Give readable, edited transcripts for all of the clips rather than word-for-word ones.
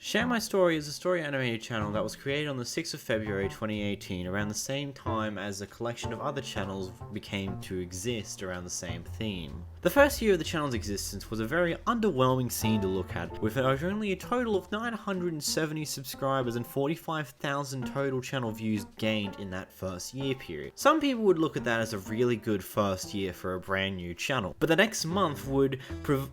Share My Story is a story animated channel that was created on the 6th of February 2018, around the same time as a collection of other channels became to exist around the same theme. The first year of the channel's existence was a very underwhelming scene to look at, with only a total of 970 subscribers and 45,000 total channel views gained in that first year period. Some people would look at that as a really good first year for a brand new channel, but the next month would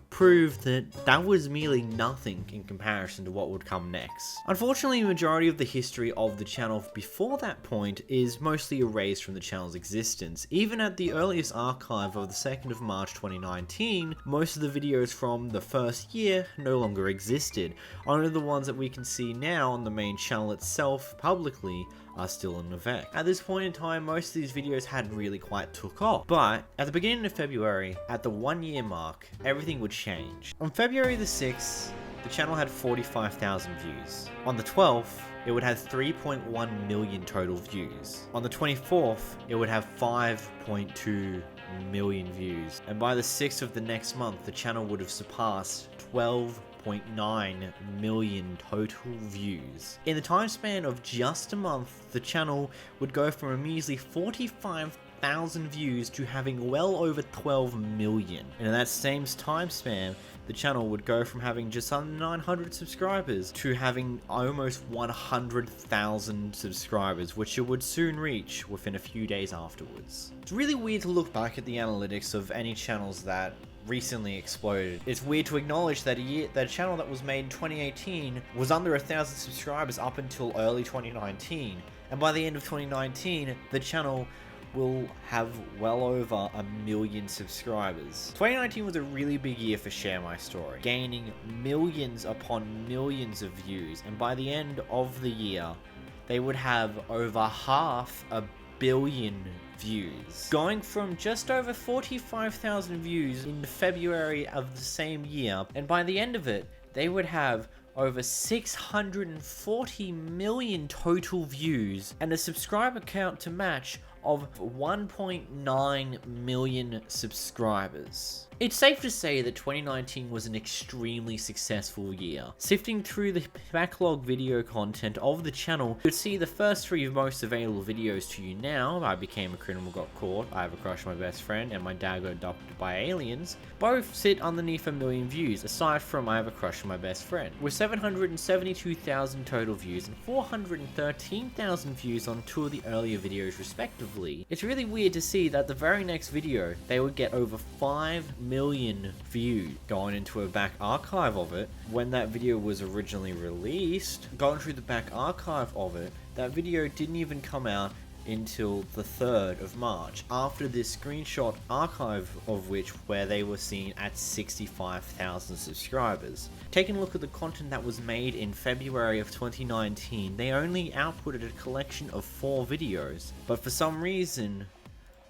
prove that that was merely nothing in comparison to what would come next. Unfortunately, the majority of the history of the channel before that point is mostly erased from the channel's existence. Even at the earliest archive of the 2nd of March 2019, most of the videos from the first year no longer existed. Only the ones that we can see now on the main channel itself publicly are still in effect. At this point in time, most of these videos hadn't really quite took off, but at the beginning of February, at the 1 year mark, everything would change. On February the 6th, the channel had 45,000 views. On the 12th, it would have 3.1 million total views. On the 24th, it would have 5.2 million views. And by the 6th of the next month, the channel would have surpassed 12.9 million total views. In the time span of just a month, the channel would go from a measly 45,000 views to having well over 12 million. And in that same time span, the channel would go from having just under 900 subscribers to having almost 100,000 subscribers, which it would soon reach within a few days afterwards. It's really weird to look back at the analytics of any channels that recently exploded. It's weird to acknowledge that a channel that was made in 2018 was under 1,000 subscribers up until early 2019, and by the end of 2019, the channel will have well over 1 million subscribers. 2019 was a really big year for Share My Story, gaining millions upon millions of views, and by the end of the year, they would have over 500 million views. Going from just over 45,000 views in February of the same year, and by the end of it, they would have over 640 million total views and a subscriber count to match of 1.9 million subscribers. It's safe to say that 2019 was an extremely successful year. Sifting through the backlog video content of the channel, you'd see the first 3 most available videos to you now: I Became a Criminal, Got Caught, I Have a Crush on My Best Friend, and My Dad Got Adopted by Aliens, both sit underneath 1 million views, aside from I Have a Crush on My Best Friend, with 772,000 total views and 413,000 views on 2 of the earlier videos respectively. It's really weird to see that the very next video, they would get over 5 million views. Going into a back archive of it, when that video was originally released, going through the back archive of it, that video didn't even come out until the 3rd of March, after this screenshot archive of which where they were seen at 65,000 subscribers. Taking a look at the content that was made in February of 2019, they only outputted a collection of 4 videos, but for some reason,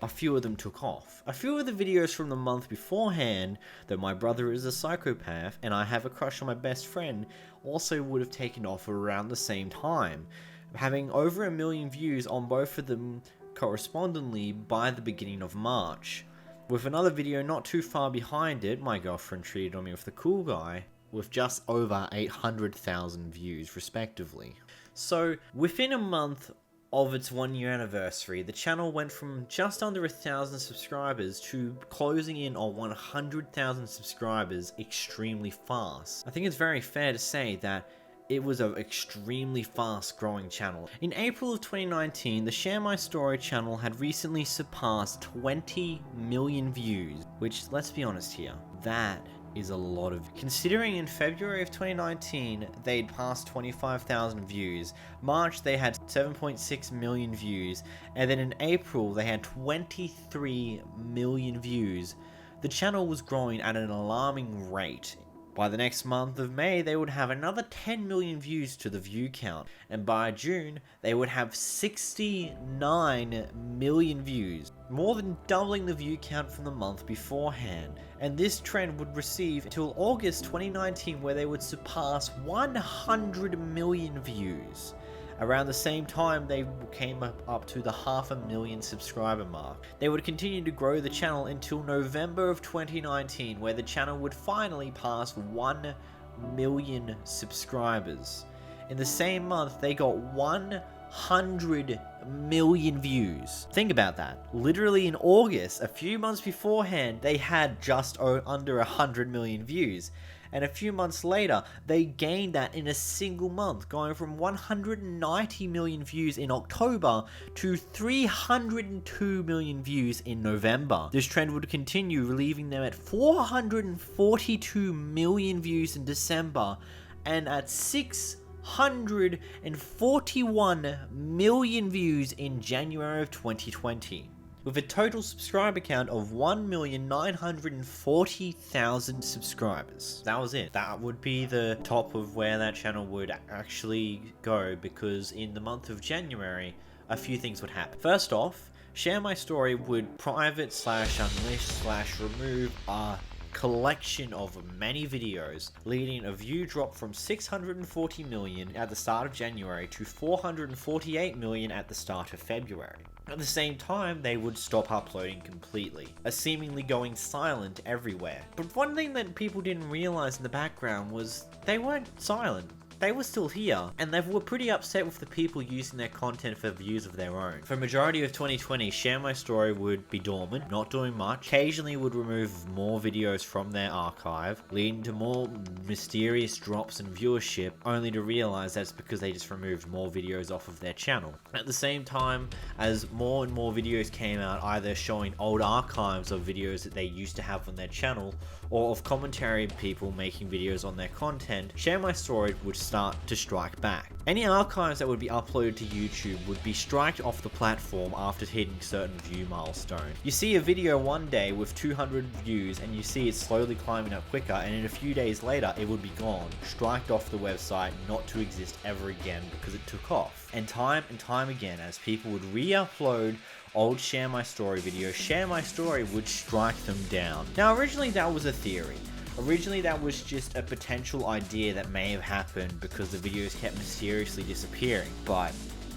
a few of them took off. A few of the videos from the month beforehand, that My Brother is a Psychopath and I Have a Crush on My Best Friend, also would have taken off around the same time, having over 1 million views on both of them correspondingly by the beginning of March, with another video not too far behind it, My Girlfriend Treated on Me with the Cool Guy, with just over 800,000 views respectively. So within a month of its 1 year anniversary, the channel went from just under 1,000 subscribers to closing in on 100,000 subscribers extremely fast. I think it's very fair to say that it was an extremely fast growing channel. In April of 2019, the Share My Story channel had recently surpassed 20 million views, which, let's be honest here, that is a lot of. Considering in February of 2019 they'd passed 25,000 views, March they had 7.6 million views, and then in April they had 23 million views. The channel was growing at an alarming rate. By the next month of May, they would have another 10 million views to the view count, and by June, they would have 69 million views, more than doubling the view count from the month beforehand. And this trend would receive until August 2019, where they would surpass 100 million views. Around the same time, they came up to the 500,000 subscriber mark. They would continue to grow the channel until November of 2019, where the channel would finally pass 1 million subscribers. In the same month, they got 100 million views. Think about that. Literally in August, a few months beforehand, they had just under 100 million views. And a few months later, they gained that in a single month, going from 190 million views in October to 302 million views in November. This trend would continue, leaving them at 442 million views in December and at 641 million views in January of 2020. With a total subscriber count of 1,940,000 subscribers. That was it. That would be the top of where that channel would actually go, because in the month of January, a few things would happen. First off, Share My Story would private/unlist/remove a collection of many videos, leading a view drop from 640 million at the start of January to 448 million at the start of February. At the same time, they would stop uploading completely, seemingly going silent everywhere. But one thing that people didn't realize in the background was they weren't silent. They were still here, and they were pretty upset with the people using their content for views of their own. For a majority of 2020, Share My Story would be dormant, not doing much, occasionally would remove more videos from their archive, leading to more mysterious drops in viewership, only to realize that's because they just removed more videos off of their channel. At the same time, as more and more videos came out, either showing old archives of videos that they used to have on their channel, or of commentary people making videos on their content, Share My Story would start to strike back. Any archives that would be uploaded to YouTube would be striked off the platform after hitting certain view milestones. You see a video one day with 200 views and you see it slowly climbing up quicker, and in a few days later it would be gone, striked off the website, not to exist ever again because it took off. And time again, as people would re-upload old Share My Story videos, Share My Story would strike them down. Now originally that was a theory. Originally that was just a potential idea that may have happened because the videos kept mysteriously disappearing. But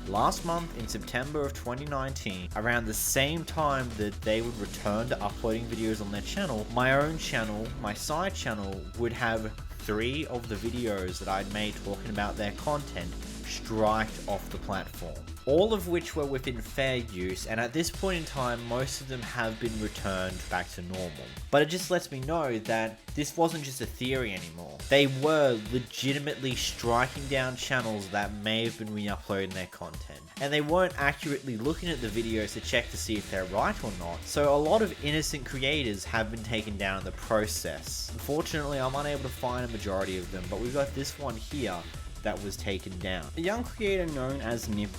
last month in September of 2019, around the same time that they would return to uploading videos on their channel, my own channel, my side channel, would have 3 of the videos that I'd made talking about their content striked off the platform. All of which were within fair use, and at this point in time most of them have been returned back to normal. But it just lets me know that this wasn't just a theory anymore. They were legitimately striking down channels that may have been re-uploading their content, and they weren't accurately looking at the videos to check to see if they're right or not. So a lot of innocent creators have been taken down in the process. Unfortunately, I'm unable to find a majority of them, but we've got this one here that was taken down. A young creator known as Nip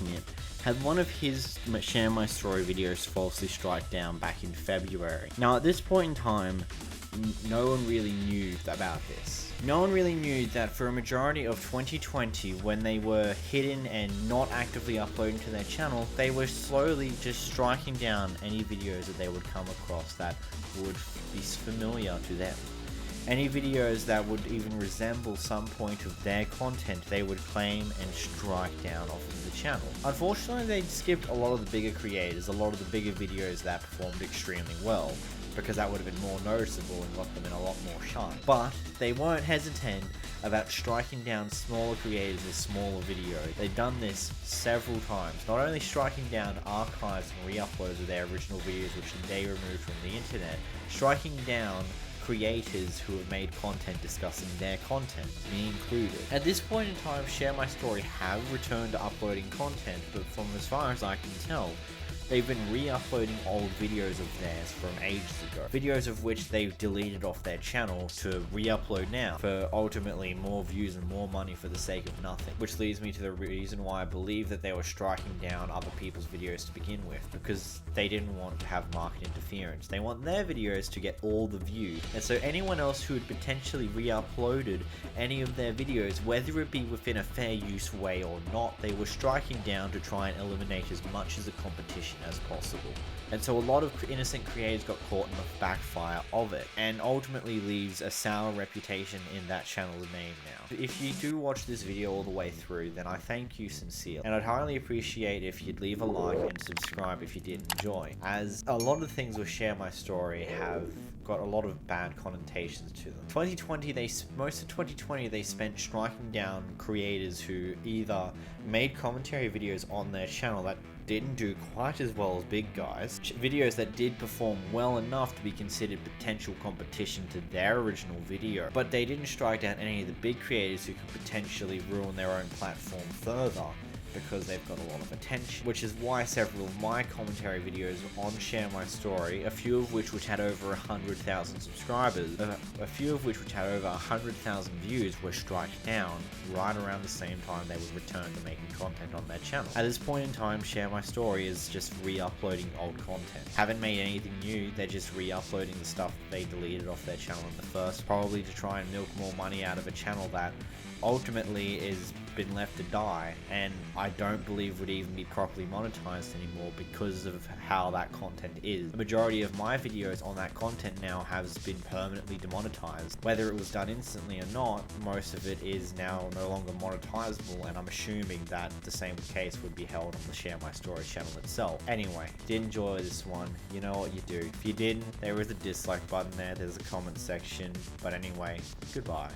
had one of his Share My Story videos falsely strike down back in February. Now at this point in time, no one really knew about this. No one really knew that for a majority of 2020, when they were hidden and not actively uploading to their channel, they were slowly just striking down any videos that they would come across that would be familiar to them. Any videos that would even resemble some point of their content, they would claim and strike down off of the channel. Unfortunately, they skipped a lot of the bigger creators, a lot of the bigger videos that performed extremely well, because that would have been more noticeable and got them in a lot more shine. But they weren't hesitant about striking down smaller creators with smaller videos. They've done this several times, not only striking down archives and re-uploads of their original videos which they removed from the internet, striking down creators who have made content discussing their content, me included. At this point in time, Share My Story have returned to uploading content, but from as far as I can tell, they've been re-uploading old videos of theirs from ages ago. Videos of which they've deleted off their channel to re-upload now for ultimately more views and more money for the sake of nothing. Which leads me to the reason why I believe that they were striking down other people's videos to begin with, because they didn't want to have market interference. They want their videos to get all the views. And so anyone else who had potentially re-uploaded any of their videos, whether it be within a fair use way or not, they were striking down to try and eliminate as much as the competition as possible. And so a lot of innocent creators got caught in the backfire of it, and ultimately leaves a sour reputation in that channel's name now. If you do watch this video all the way through, then I thank you sincerely, and I'd highly appreciate if you'd leave a like and subscribe if you did enjoy, as a lot of the things with Share My Story have got a lot of bad connotations to them. Most of 2020 they spent striking down creators who either made commentary videos on their channel that didn't do quite as well as big guys, videos that did perform well enough to be considered potential competition to their original video, but they didn't strike down any of the big creators who could potentially ruin their own platform further because they've got a lot of attention, which is why several of my commentary videos on Share My Story, a few of which had over 100,000 subscribers, a few of which had over 100,000 views, were struck down right around the same time they would return to making content on their channel. At this point in time, Share My Story is just re-uploading old content. Haven't made anything new, they're just re-uploading the stuff they deleted off their channel in the first, probably to try and milk more money out of a channel that ultimately is been left to die, and I don't believe would even be properly monetized anymore because of how that content is. The majority of my videos on that content now has been permanently demonetized. Whether it was done instantly or not, most of it is now no longer monetizable, and I'm assuming that the same case would be held on the Share My Story channel itself. Anyway, did enjoy this one, you know what you do. If you didn't, there is a dislike button there, there's a comment section, but anyway, goodbye.